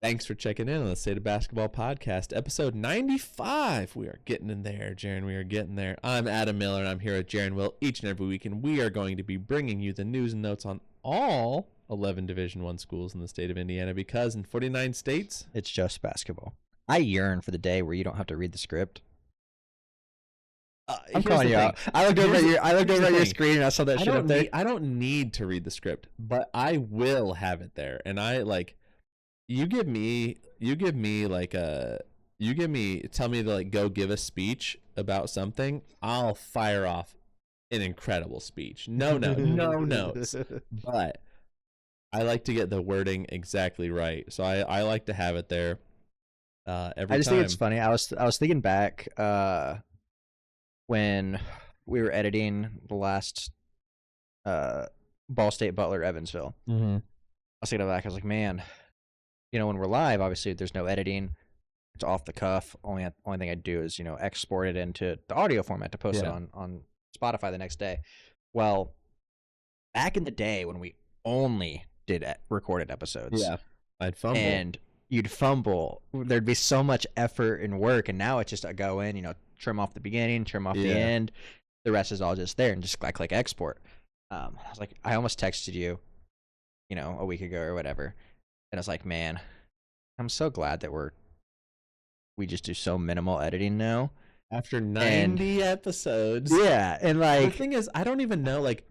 Thanks for checking in on the State of Basketball Podcast, episode 95. We are getting in there, Jaren. We are getting there. I'm Adam Miller, and I'm here with Jaren Will each and every week, and we are going to be bringing you the news and notes on all 11 Division I schools in the state of Indiana, because in 49 states, it's just basketball. I yearn for the day where you don't have to read the script. I'm calling you out. I looked over at your screen and I saw that shit up there. I don't need to read the script, but I will have it there, and I like. Tell me to like go give a speech about something. I'll fire off an incredible speech. No notes. But I like to get the wording exactly right. So I like to have it there every time. I just think it's funny. I was thinking back when we were editing the last Ball State Butler Evansville. Mm-hmm. I was thinking back, I was like, man, you know, when we're live, obviously there's no editing. It's off the cuff. Only thing I do is, you know, export it into the audio format to post it on Spotify the next day. Well, back in the day when we only did recorded episodes, I'd fumble. And you'd fumble. There'd be so much effort and work, and now it's just a go in, you know, trim off the beginning, trim off the end. The rest is all just there, and just click export. I was like, I almost texted you, you know, a week ago or whatever. And I was like, man, I'm so glad that we just do so minimal editing now. After 90 episodes. Yeah, and like... The thing is, I don't even know, like,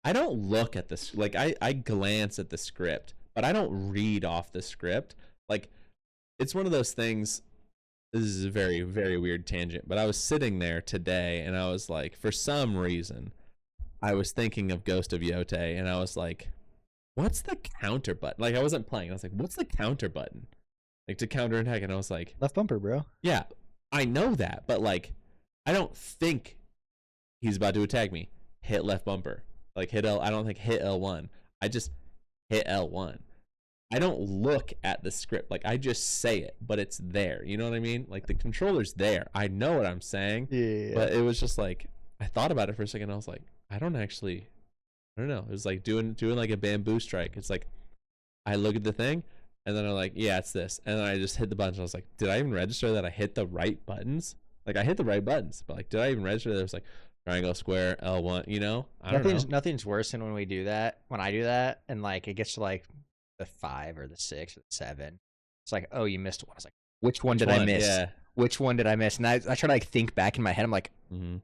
I don't look at this. Like, I glance at the script, but I don't read off the script. Like, it's one of those things... This is a very, very weird tangent, but I was sitting there today, and I was like, for some reason, I was thinking of Ghost of Yote, and I was like... What's the counter button? Like, I wasn't playing. I was like, what's the counter button? Like, to counter attack. And I was like... Left bumper, bro. Yeah, I know that. But, like, I don't think he's about to attack me. Hit left bumper. Like, hit L. I don't think hit L1. I just hit L1. I don't look at the script. Like, I just say it, but it's there. You know what I mean? Like, the controller's there. I know what I'm saying. Yeah. But it was just like... I thought about it for a second. I was like, I don't know. It was like doing like a bamboo strike. It's like I look at the thing and then I'm like, yeah, it's this. And then I just hit the buttons. I was like, did I even register that I hit the right buttons? Like, I hit the right buttons, but like, did I even register that it was like triangle, square, L1, you know? Nothing's worse than when I do that, and like it gets to like the 5 or the 6 or the 7. It's like, oh, you missed one. I was like, which one did I miss? Yeah. Which one did I miss? And I try to like think back in my head. I'm like,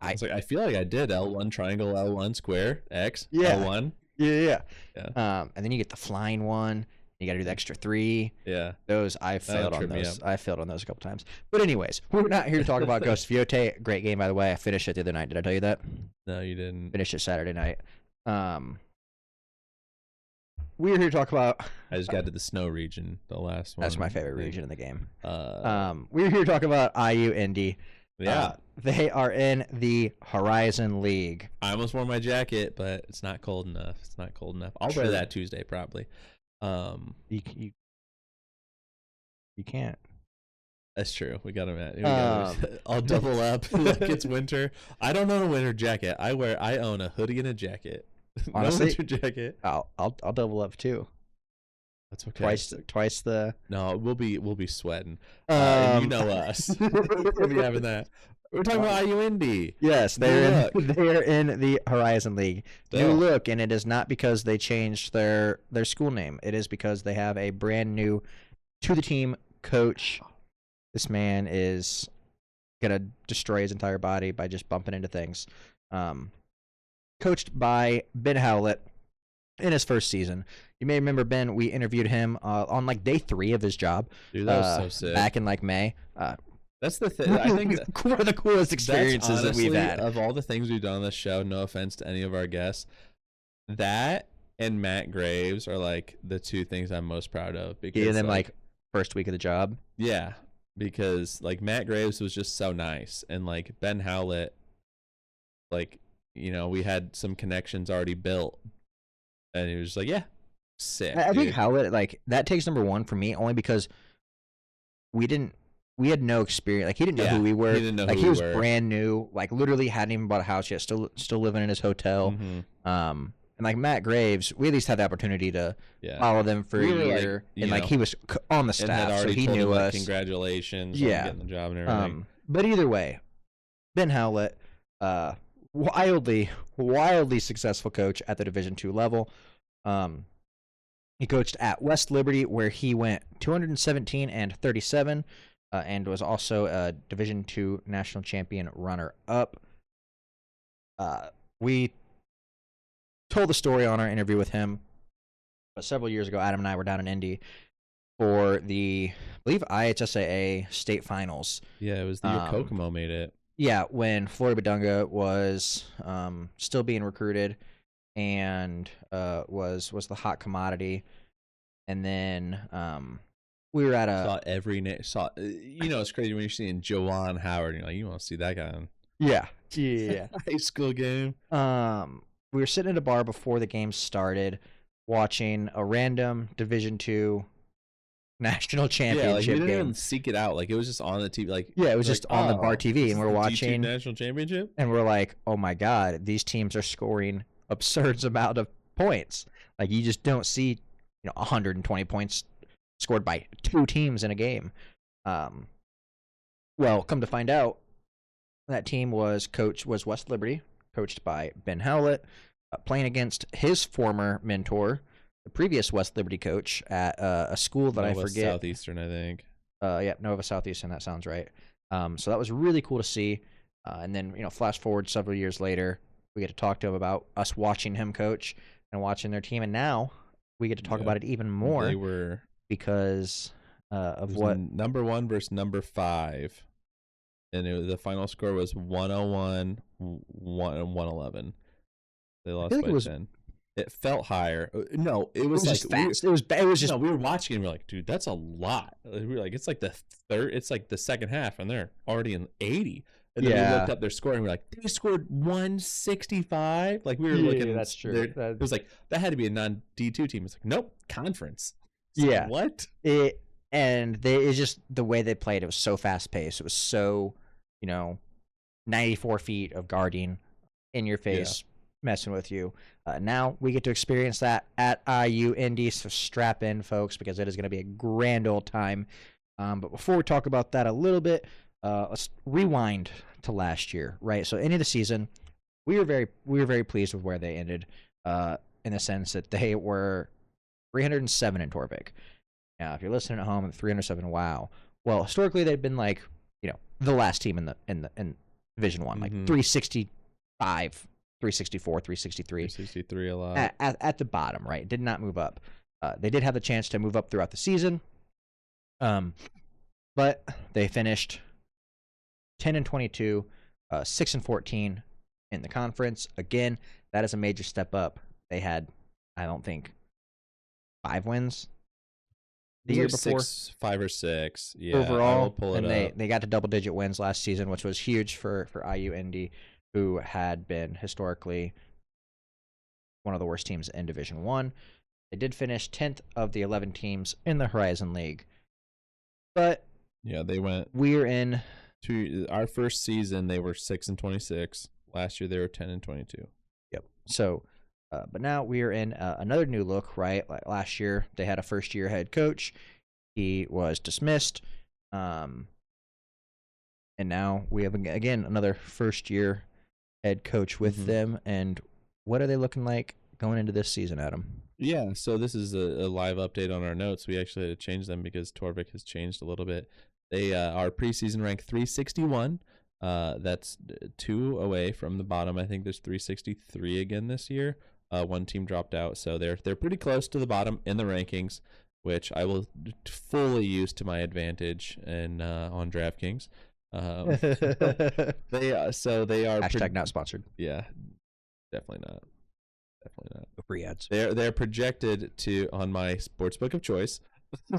I feel like I did L1 triangle, L1 square, X, L1. Yeah. And then you get the flying one. You got to do the extra 3. Yeah. Those I failed on those. I failed on those a couple times. But anyways, we're not here to talk about Ghost of Yote. Great game, by the way. I finished it the other night. Did I tell you that? No, you didn't. Finished it Saturday night. We're here to talk about... I just got to the snow region, the last one. That's my favorite region in the game. We're here to talk about IU Indy. Yeah. They are in the Horizon League. I almost wore my jacket, but it's not cold enough. I'll wear that Tuesday, probably. You can't. That's true. We got them at. I'll double up like it's winter. I don't own a winter jacket. I own a hoodie and a jacket. Honestly, no jacket. I'll double up too. That's okay. Twice the. No, we'll be sweating. And you know us. We'll be having that. We're talking about IU Indy. Yes, they're in the Horizon League. New look, and it is not because they changed their school name. It is because they have a brand new to the team coach. This man is gonna destroy his entire body by just bumping into things. Coached by Ben Howlett in his first season. You may remember Ben. We interviewed him on like day 3 of his job. Dude, that was so sick. Back in like May. That's the thing. I think one of the coolest experiences that we've had. Of all the things we've done on this show, no offense to any of our guests, that and Matt Graves are like the 2 things I'm most proud of. Because getting them like first week of the job. Yeah, because like Matt Graves was just so nice, and like Ben Howlett, like, you know, we had some connections already built, and he was just like, yeah, sick. I think Howlett, like, that takes number 1 for me, only because we had no experience. Like, he didn't know who we were. He didn't know like, who he was were. Brand new. Like, literally hadn't even bought a house yet. Still living in his hotel. Mm-hmm. And like Matt Graves, we at least had the opportunity to Yeah. follow them for We a were, like, year, you and like know, he was on the and had staff, so already he told knew him, like, us. congratulations Yeah. on getting the job and everything. But either way, Ben Howlett, wildly successful coach at the Division II level. He coached at West Liberty, where he went 217-37, and was also a Division II national champion runner-up. We told the story on our interview with him, but several years ago, Adam and I were down in Indy for the, I believe, IHSAA state finals. Yeah, it was the year Kokomo made it. Yeah, when Florida Badunga was still being recruited and was the hot commodity. And then we were at a it's crazy when you're seeing Jawan Howard, and you're like, you want to see that guy on yeah high school game. We were sitting at a bar before the game started, watching a random Division II national championship we didn't game. even seek it out. Like, it was just on the TV. Like, Yeah, it was just on the bar TV, and we're the watching D2 national championship. and we're like, oh my god, these teams are scoring absurd amount of points. Like, you just don't see 120 points scored by two teams in a game. Well, come to find out, that team was West Liberty, coached by Ben Howlett, playing against his former mentor, the previous West Liberty coach at a school that Nova I forget. Southeastern, I think. Nova Southeastern. That sounds right. So that was really cool to see. And then flash forward several years later, we get to talk to him about us watching him coach and watching their team, and now we get to talk about it even more. They were because of what number 1 versus number 5. And the final score was 101, 111. They lost by 10. It felt higher. No, it was like just fast. It was just. No, we were watching and we were like, dude, that's a lot. We were like, it's like the second half, and they're already in 80. And then we looked up their score and we were like, they scored 165. Like, we were looking. That's true. It was like, that had to be a non D2 team. It's like, nope, conference. What? It's just the way they played. It was so fast paced. It was so, 94 feet of guarding in your face, messing with you. Now we get to experience that at IU Indy. So strap in, folks, because it is going to be a grand old time. But before we talk about that a little bit, let's rewind to last year, right? So end of the season, we were very pleased with where they ended, in the sense that they were 307 in Torvik. Now, if you're listening at home, 307, wow. Well, historically, they've been like, the last team in Division One, like 365, 364, 363. 363 a lot. At the bottom, right? Did not move up. They did have the chance to move up throughout the season, but they finished 10-22, 6-14 in the conference. Again, that is a major step up. They had, I don't think, 5 wins the year before, 5 or 6, yeah, overall. I will pull it and up. they got to double-digit wins last season, which was huge for IU Indy, who had been historically one of the worst teams in Division One. They did finish 10th of the 11 teams in the Horizon League, but they went. We're in to our first season. They were 6-26. Last year they were 10-22. Yep. So. But now we are in another new look, right? Like last year, they had a first-year head coach. He was dismissed. And now we have, again, another first-year head coach with them. And what are they looking like going into this season, Adam? Yeah, so this is a live update on our notes. We actually had to change them because Torvik has changed a little bit. They are preseason ranked 361. That's 2 away from the bottom. I think there's 363 again this year. One team dropped out, so they're pretty close to the bottom in the rankings, which I will fully use to my advantage and on DraftKings. They are hashtag not sponsored. Yeah, definitely not. No free ads. They're projected to, on my sportsbook of choice.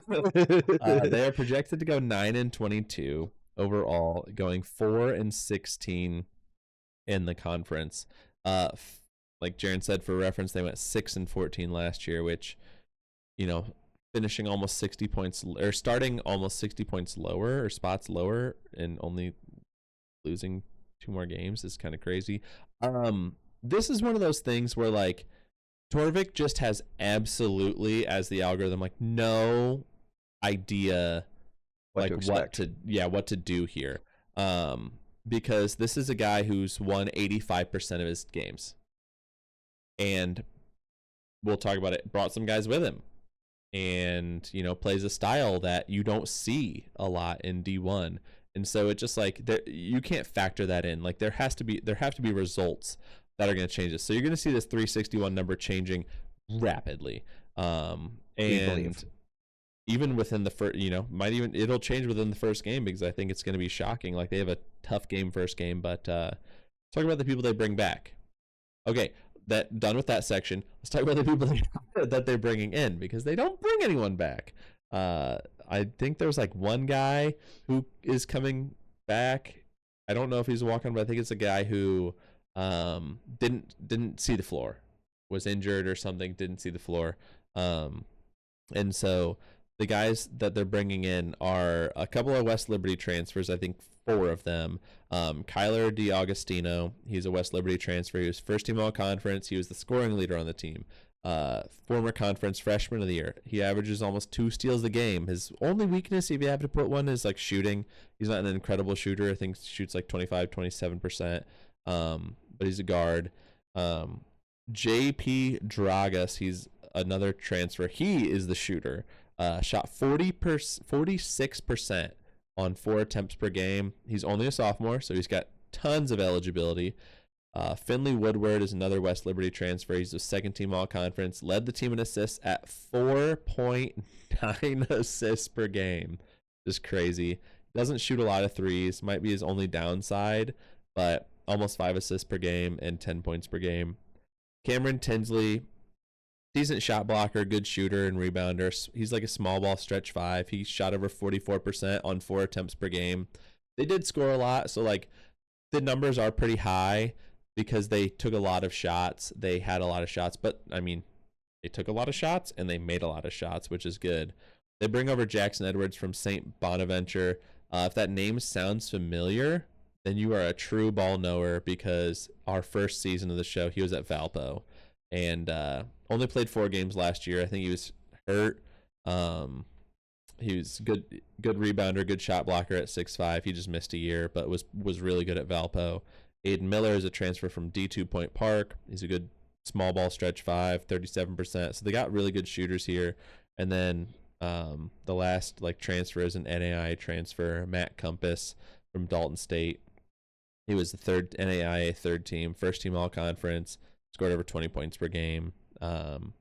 They are projected to go 9-22 overall, going 4-16 in the conference. Like Jaren said, for reference, they went 6-14 last year, which, finishing almost 60 points or starting almost 60 points lower or spots lower and only losing 2 more games is kind of crazy. This is one of those things where, like, Torvik just has absolutely, as the algorithm, like no idea What like to what to do here. Because this is a guy who's won 85% of his games. And we'll talk about it. Brought some guys with him. And, you know, plays a style that you don't see a lot in D1. And so it just like you can't factor that in. Like there have to be results that are going to change this. So you're going to see this 361 number changing rapidly. And even within the first, you know, it'll change within the first game because I think it's going to be shocking. Like they have a tough game first game, but talk about the people they bring back. Okay, done with that section. Let's talk about the people that they're bringing in because they don't bring anyone back. I think there's like one guy who is coming back. I don't know if he's walking, but I think it's a guy who didn't see the floor, was injured or something, didn't see the floor. And so the guys that they're bringing in are a couple of West Liberty transfers, I think 4 of them. Kyler DiAugustino, he's a West Liberty transfer. He was first team all conference. He was the scoring leader on the team. Former conference freshman of the year. He averages almost 2 steals a game. His only weakness, if you have to put one, is like shooting. He's not an incredible shooter. I think he shoots like 27%. But he's a guard. JP Dragas, he's another transfer. He is the shooter. Shot 46% on 4 attempts per game. He's only a sophomore, so he's got tons of eligibility. Finley Woodward is another West Liberty transfer. He's the second team all conference. Led the team in assists at 4.9 assists per game. Just crazy. Doesn't shoot a lot of threes. Might be his only downside, but almost 5 assists per game and 10 points per game. Cameron Tinsley, decent shot blocker, good shooter and rebounder. He's like a small ball stretch 5. He shot over 44% on 4 attempts per game. They did score a lot, so like the numbers are pretty high because they took a lot of shots. They had a lot of shots, but I mean, they took a lot of shots and they made a lot of shots, which is good. They bring over Jackson Edwards from St. Bonaventure. If that name sounds familiar, then you are a true ball knower because our first season of the show, he was at Valpo and only played 4 games last year. I think he was hurt. He was good rebounder, good shot blocker at 6'5". He just missed a year, but was really good at Valpo. Aiden Miller is a transfer from D2 Point Park. He's a good small ball stretch 5, 37%. So they got really good shooters here. And then the last like transfer is an NAIA transfer, Matt Compass from Dalton State. He was the third NAIA third team, first team all conference, scored over 20 points per game. And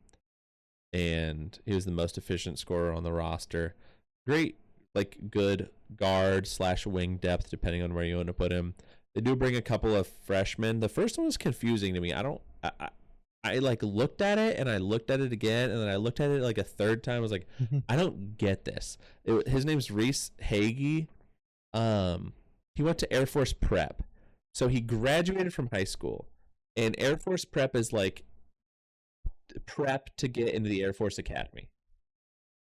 he was the most efficient scorer on the roster. Great, like good guard / wing depth, depending on where you want to put him. They do bring a couple of freshmen. The first one was confusing to me. I like looked at it and I looked at it again and then I looked at it like a third time. I was like, I don't get this. His name's Reese Hagee. He went to Air Force Prep. So he graduated from high school. And Air Force Prep is like prep to get into the Air Force Academy.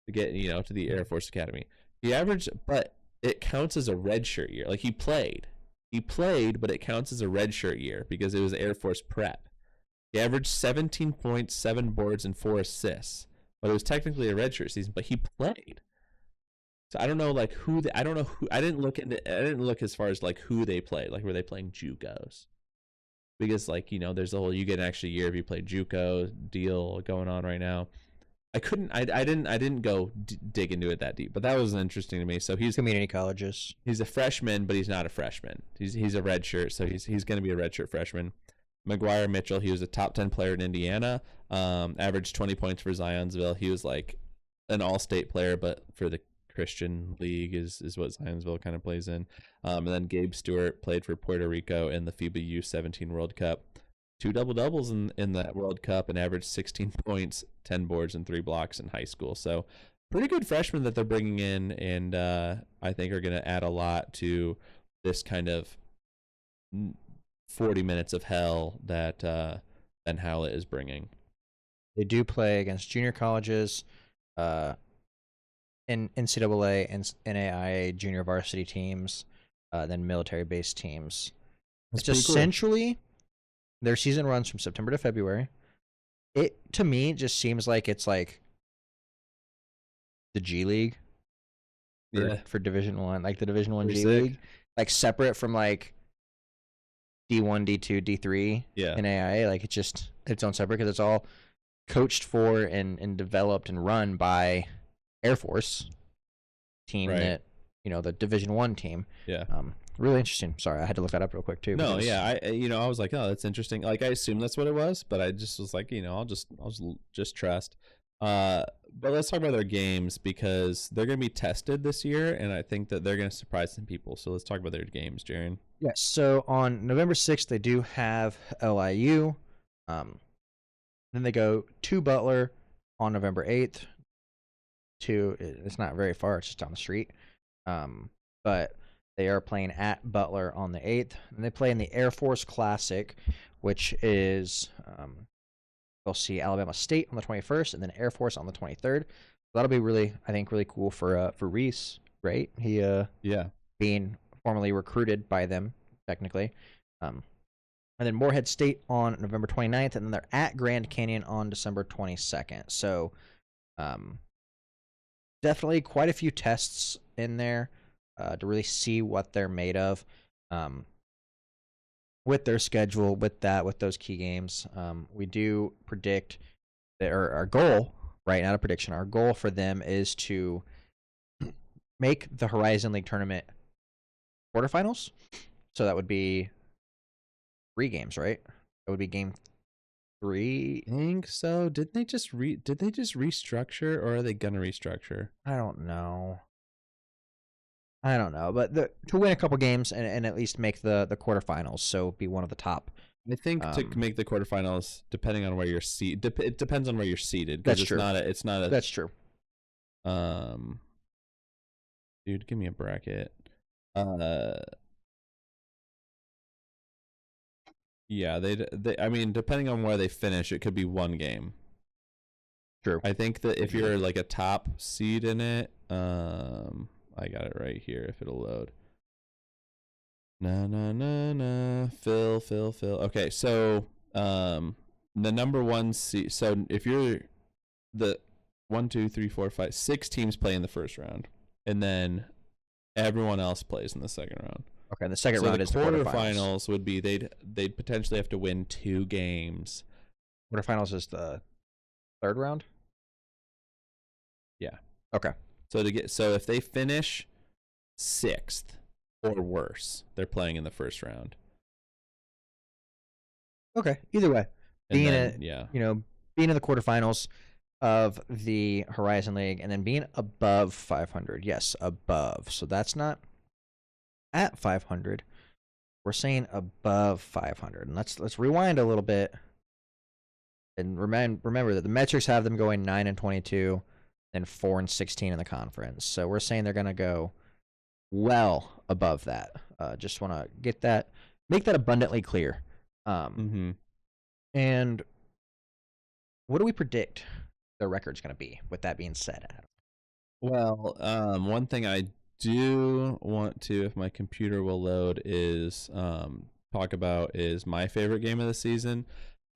To get, to the Air Force Academy. He averaged, but it counts as a redshirt year. Like he played, but it counts as a redshirt year because it was Air Force Prep. He averaged 17 points, 7 boards, and 4 assists. But it was technically a redshirt season, but he played. So I don't know, like I didn't look as far as like who they played. Like were they playing JUCOs? Because like there's the whole you get an extra year if you play JUCO deal going on right now. I didn't go dig into it that deep, but that was interesting to me. So he's community colleges. He's a freshman, but he's not a freshman. He's a redshirt, so he's going to be a redshirt freshman. McGuire Mitchell, he was a top 10 player in Indiana. Averaged 20 points for Zionsville. He was like an all-state player, but for the Christian League is what Zionsville kind of plays in. And then Gabe Stewart played for Puerto Rico in the FIBA U17 World Cup. 2 double-doubles in that World Cup and averaged 16 points, 10 boards, and 3 blocks in high school. So pretty good freshmen that they're bringing in, and I think are going to add a lot to this kind of 40 minutes of hell that Ben Howlett is bringing. They do play against junior colleges, in NCAA and NAIA junior varsity teams, then military-based teams. It's essentially... Their season runs from September to February. it to me just seems like it's like the G League Yeah, for Division One, like the Division One pretty G sick. League, like separate from like D1, D2, D3 Yeah, in AIA. Like it's just its own separate because it's all coached for and developed and run by Air Force team right. that the Division One team. Yeah. Really interesting. Sorry, I had to look that up real quick too. No, Because yeah, I was like, oh, that's interesting. Like, I assumed that's what it was, but I just was like, I'll just trust. But let's talk about their games because they're gonna be tested this year, and I think that they're gonna surprise some people. So let's talk about their games, Jaren. yes. So on November 6th, they do have LIU. Then they go to Butler on November 8th. It's not very far; it's just down the street. But they are playing at Butler on the 8th, and they play in the Air Force Classic, which is they'll see Alabama State on the 21st, and then Air Force on the 23rd. That'll be really, I think, really cool for Reese, right? He Yeah. being formally recruited by them technically. And then Morehead State on November 29th, and then they're at Grand Canyon on December 22nd. So definitely quite a few tests in there to really see what they're made of with their schedule, with those key games. We do predict that our goal, right, not a prediction, our goal for them is to make the Horizon League tournament quarterfinals. So that would be 3 games, right? That would be game 3. I think so. Did they just restructure, or are they gonna restructure? I don't know. But to win a couple games and at least make the quarterfinals, so be one of the top. I think to make the quarterfinals, depending on where you're seated, it depends on where you're seated. That's it's true. It's not a. That's true. Dude, give me a bracket. Yeah, they. I mean, depending on where they finish, it could be 1 game. True. I think that if you're like a top seed in it, I got it right here. If it'll load. No. Fill. Okay, so the number 1 seed. So if you're the 1, 2, 3, 4, 5, 6 teams play in the first round, and then everyone else plays in the second round. Okay, and the second round is the quarterfinals. Would be they'd potentially have to win 2 games. Quarterfinals is the third round? Yeah. Okay. So if they finish 6th or worse, they're playing in the first round. Okay. Either way, being in the quarterfinals of the Horizon League and then being above 500. Yes, above. So that's not at 500. We're saying above 500. And let's rewind a little bit and remember that the metrics have them going 9-22 and 4-16 in the conference. So we're saying they're going to go well above that. Just want to make that abundantly clear. And what do we predict their record's going to be? With that being said, Adam? Well, one thing I do want to, if my computer will load, is talk about is my favorite game of the season.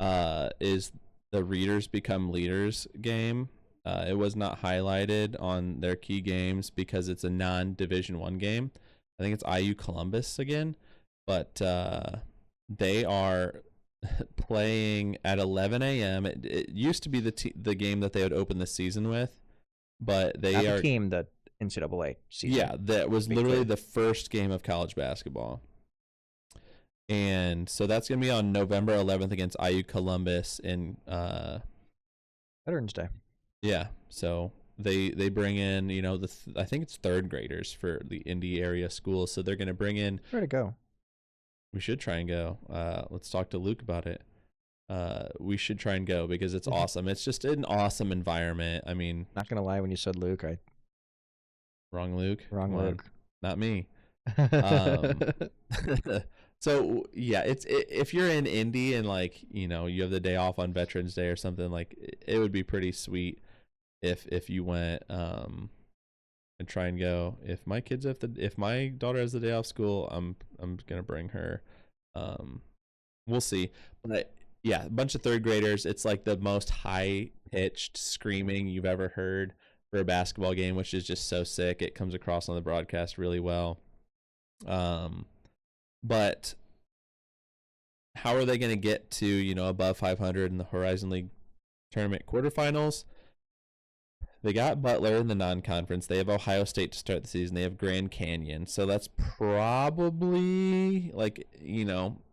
Is the Readers Become Leaders game. It was not highlighted on their key games because it's a non-Division 1 game. I think it's IU Columbus again, but they are playing at 11 a.m. It used to be the game that they would open the season with, but they Not are the team that NCAA season. Yeah, that was literally the first game of college basketball. And so that's going to be on November 11th against IU Columbus in Veterans Day. Yeah, so they bring in, I think it's 3rd graders for the Indy area schools, so they're going to bring in. Where to go? We should try and go. Let's talk to Luke about it. We should try and go because it's awesome. It's just an awesome environment. I mean, not going to lie, when you said Luke, Wrong Luke. Wrong Luke. Not me. So yeah, if you're in Indy and you have the day off on Veterans Day or something, it would be pretty sweet if you went and try and go. If my daughter has the day off school, I'm gonna bring her. We'll see, but Yeah, a bunch of third graders. It's like the most high pitched screaming you've ever heard for a basketball game, which is just so sick. It comes across on the broadcast really well. But how are they going to get to, above 500 in the Horizon League tournament quarterfinals? They got Butler in the non-conference. They have Ohio State to start the season. They have Grand Canyon. So that's probably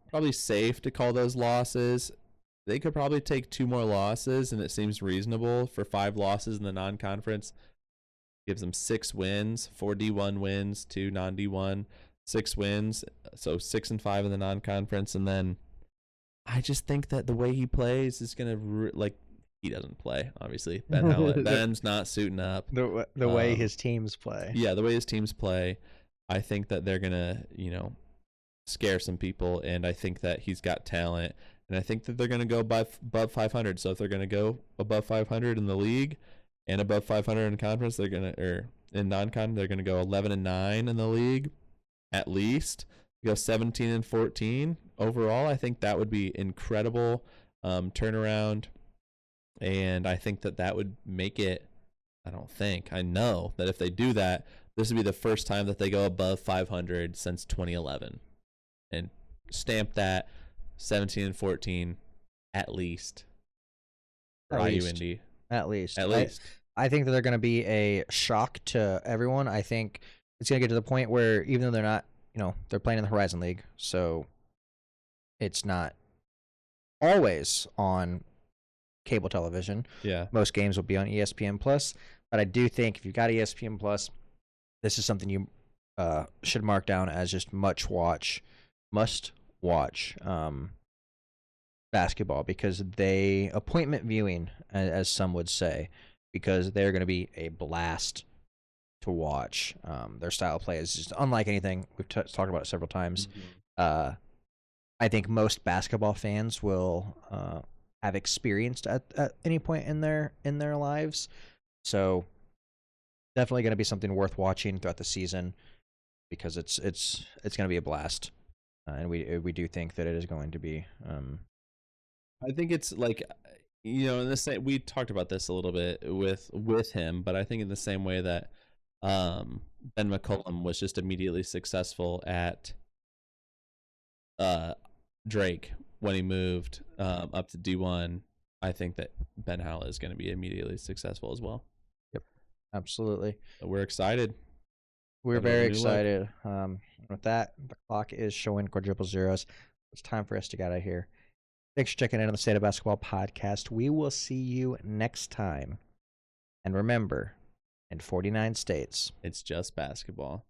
probably safe to call those losses. They could probably take 2 more losses, and it seems reasonable for 5 losses in the non-conference. Gives them 6 wins, 4 D1 wins, 2 non-D1, 6 wins. So 6 and 5 in the non-conference. And then I just think that the way he plays is going to, he doesn't play, obviously. Ben Howlett. Ben's not suiting up. The way his teams play. Yeah, the way his teams play. I think that they're going to, scare some people, and I think that he's got talent, and I think that they're going to go above 500. So if they're going to go above 500 in the league and above 500 in conference, they're going to, or in non-con, they're going to go 11-9 in the league at least. Go 17-14 overall. I think that would be incredible turnaround. And I think that would make it, I know that if they do that, this would be the first time that they go above 500 since 2011. And stamp that 17-14 at least for IU Indy. At least. I think that they're going to be a shock to everyone. I think it's going to get to the point where even though they're not, they're playing in the Horizon League, so it's not always on cable television. Yeah. Most games will be on ESPN Plus, but I do think if you've got ESPN Plus, this is something you should mark down as just must watch basketball, because appointment viewing, as some would say, because they're going to be a blast to watch. Their style of play is just unlike anything. We've talked about it several times. Mm-hmm. I think most basketball fans will have experienced at any point in their lives. So definitely going to be something worth watching throughout the season, because it's going to be a blast, and we do think that it is going to be. I think it's in the same, we talked about this a little bit with him, but I think in the same way that Ben McCollum was just immediately successful at Drake when he moved up to D1, I think that Ben Howlett is going to be immediately successful as well. Yep, absolutely. So we're excited. We're very excited. With that, the clock is showing quadruple zeros. It's time for us to get out of here. Thanks for checking in on the State of Basketball podcast. We will see you next time. And remember, in 49 states, it's just basketball.